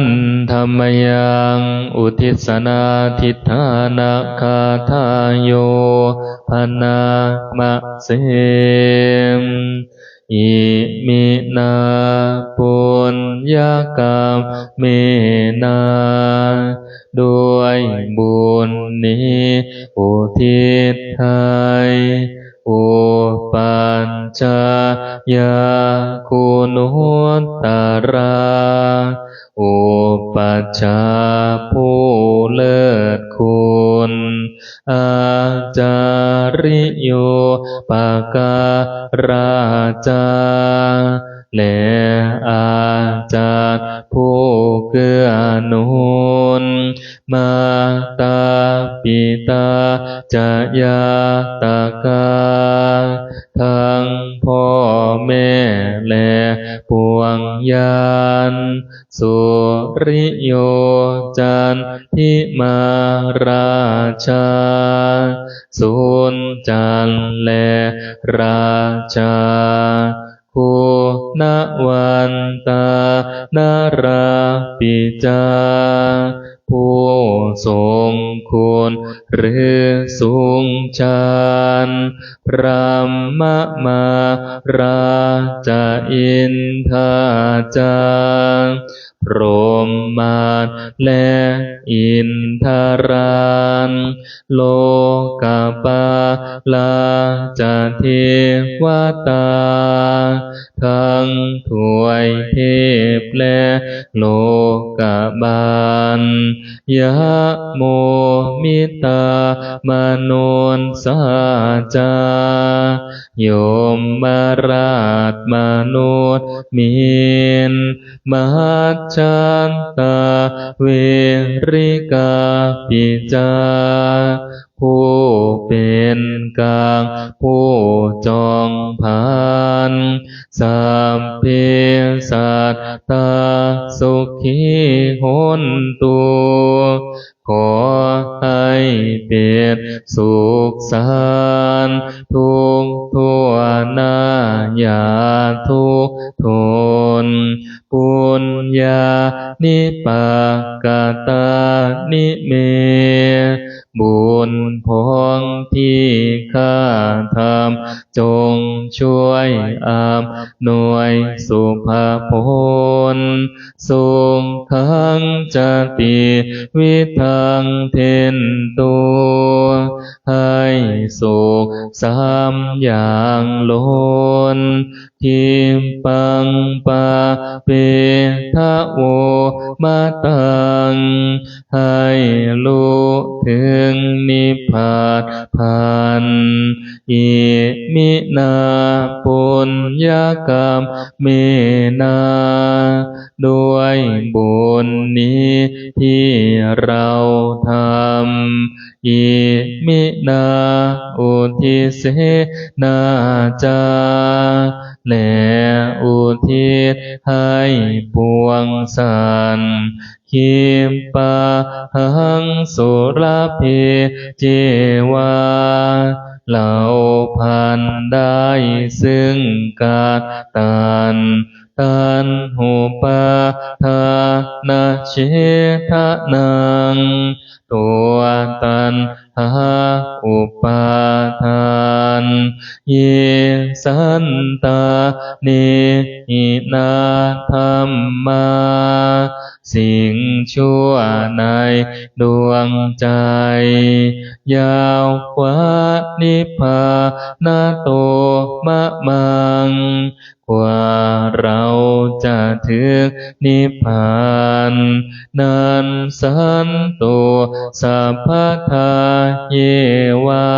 ธรรมยังอุทิศนาทิฏฐานาคาทายโยพนามะเสมอิมินาปุญญากรรมเมนาด้วยบุญนี้อุทิศให้อุปัญจยาคุณุตตราอุปัชฌาย์ผู้เลิศคุณอาจาริโยปการาจาและอาจารย์ผู้เกื้อหนุนมาตาปิตาจายาตากาทั้งพ่อแม่และปวงญาณสุริโยจันทิมาราชาสุนจันและราชาคุณวันตานาราปิจาผู้ทรงคุณหรือสูงชันพระมมาราชอินทาจารพ พรหมานและอินทรานโลกาปาลาจะเทวตาทั้งถวยเทพและโลกบาลยะโมมิตามนุนสาจาโยมมาราชมนุษย์มินมหัจฉันตาเวริกาปิจาผู้เป็นกลางผู้จองผ่านสัพเพสัตตาสุขีหนตุขอให้เป็นสุขสันต์ทุกทั่วหน้าอย่าทุกข์ทนปุญญานิปกตานิเมบุญพองที่ข้าทำจงช่วยอำนวยสุภผลสุขังจติวิทังเทนตัวให้สุขสามอย่างล้นทิมปังปาเปทะโวมาตังให้รู้ถึงนิพพานพันอิมินาปุญญกรรมเมนาด้วยบุญนี้ที่เราทำอิมินาอุทิเสนาจาและอุทิศให้ปวงสันคิมปะหังสุรเพเจวาเหล่าพันได้ซึ่งกาตันหุปาทานาเชทะนังตัวตันหาอุปาทานเยสันตาเนหินาธัมมาสิ่งชั่วในดวงใจยาวกว่านิพพานโตมะมังกว่าเราจะถึงนิพพานนั้นสันโตสัพพทาเยวา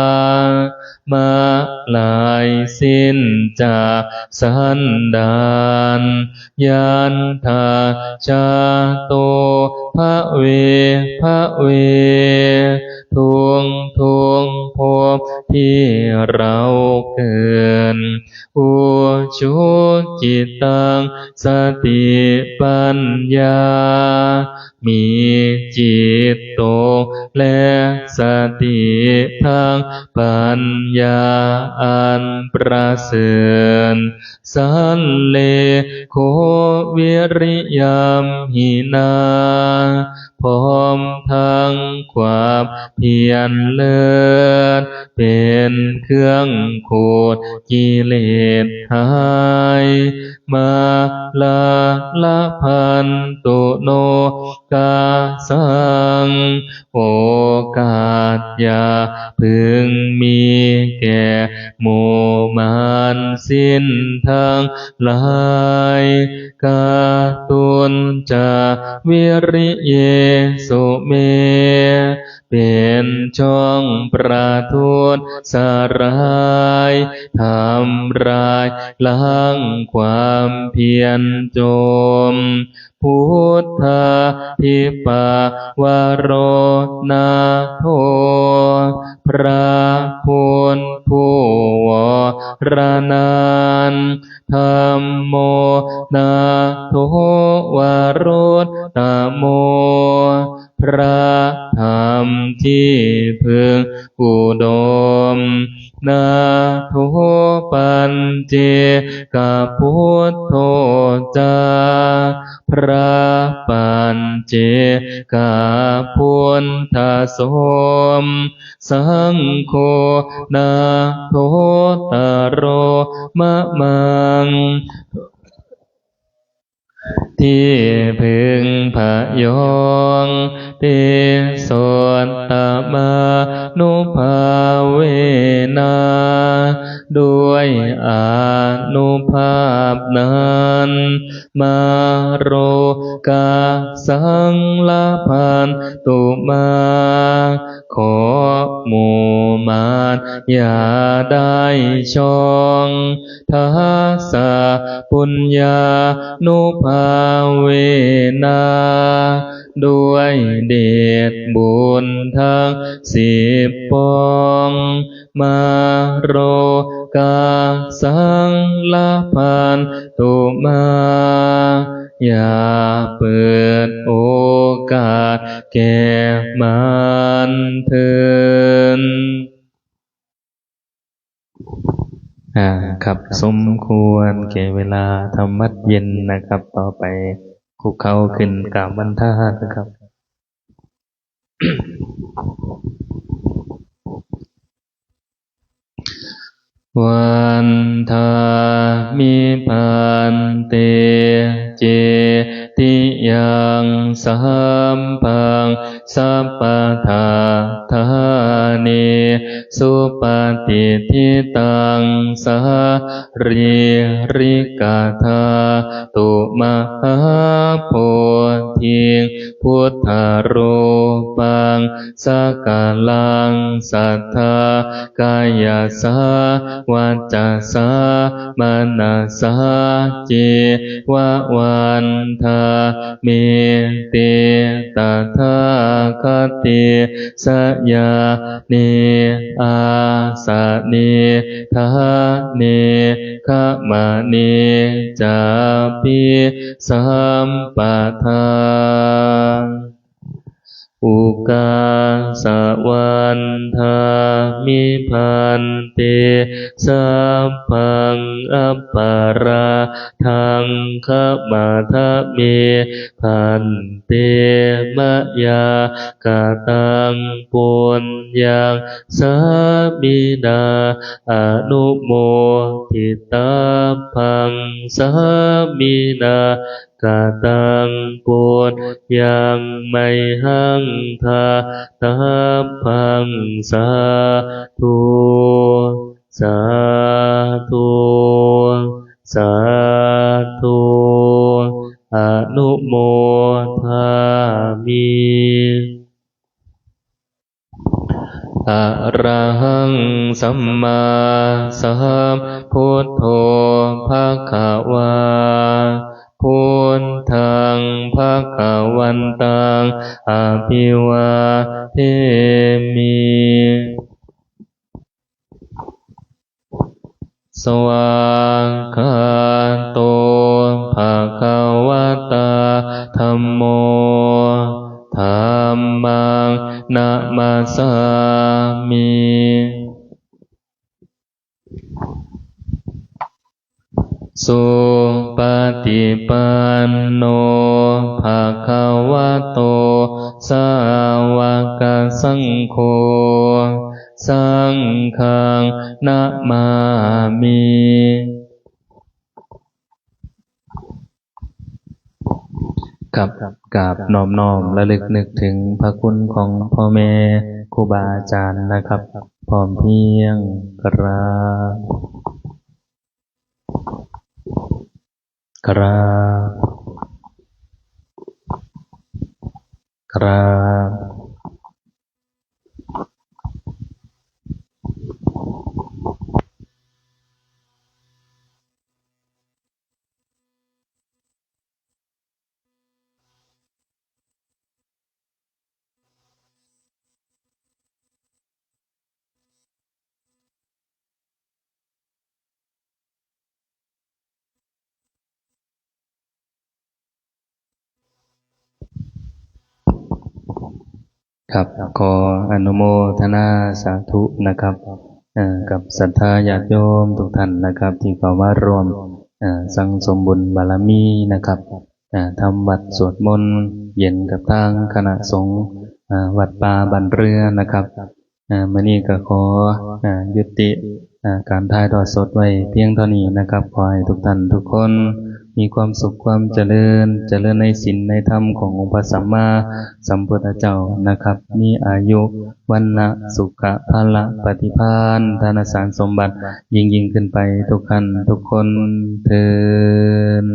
มาลายสิ้นจากสันดานยันทาชาโตภะเวทวงภพที่เราเกินอุชุจิตังสติปัญญามีจิตตกและสติทางปัญญาอันประเสริฐสันเลโควิริยมหินาพร้อมทั้งความเพียรเลิศเป็นเครื่องขูดกิเลสหายมาละพันตุโนกาสังโอกาสอย่าพึงมีแก่หมู่มารสิ้นทั้งหลายกาตุนจาวิริเยสุเมเป็นช่องประทุษสารายทำลายล้างความเพียรจมพุทธาทิปาวโรนาโทพระพุทธผู้วรนานธัมโมนาโทวรุตตโมพระธรรมที่พึงอุดมนาโทปัญเจกพุทโธจาพระปัญเจกพุทธสมสังโฆนาโทตโรมะมัง ที่พึงพยองเตโสตมานุภาเวนะด้วยอานุภาพนั้นมาโรกาสังละพันตุมาขอหมู่มารอย่าได้ชองทัสสะปุญญานุภาเวนะด้วยเดชบุญทั้ง10 ปองมาโรกาสังละพันตุมาอย่าเปิดโอกาสแก่มันเถิดครับสมควรแก่เวลาธรรมวัดเย็นนะครับต่อไปคุกเข่าขึ้นกราบวันทาสนะครับ วันทามิพันเตเจติยังสัมพังสัพพทาธานิสุปฏิทิตังสหริริกาธาตุมหาโพธิพุทธารูปังสักกาลังสัทธากายสาวาจาสามนาสาเจวะวันทาเมเตตถาคติสยาเนอาสะเนทาเนขมาเนจาปิสัมปทาอุกาสวันทามิพันเตสัพพังอัปปาราทังขมาทะเมพันเตมะยากาตังปุญญังสามินาอนุโมทิตาพังสามินากาตังปุญญังไมหังทาตาพังสาธุสาธุสาธุอนุโมทามิอะระหังสัมมาสัมพุทโธภคะวาพุทธังภคะวันตังอภิวาเทมิสวากขาโตภคะวตาธัมโมธัมมังนะมาสามิสุปฏิปันโนภะคะวะโตสาวกสังโฆสังฆังนะมามิกับกราบน้อมระลึกนึกถึงพระคุณของพ่อแม่ครูบาอาจารย์นะครับพร้อมเพรียงกราบกราบกราบครับขออนุโมทนาสาธุนะครับกับศรัทธาญาติโยมทุกท่านนะครับที่เข้ามารวมสังสมบุญบารมีนะครับทำวัดสวดมนต์เย็นกับทางคณะสงฆ์วัดป่าบ้านเรือนะครับมื้อนี้ก็ขอยุติการถ่ายทอดสดไว้เพียงเท่านี้นะครับขอให้ทุกท่านทุกคน มีความสุขความเจริญในศีลในธรรมขององค์พระสัมมาสัมพุทธเจ้านะครับ มีอายุวันนะสุขะพละปฏิภาณธนสารสมบัติยิ่งขึ้นไปทุกท่านทุกคนเทอญ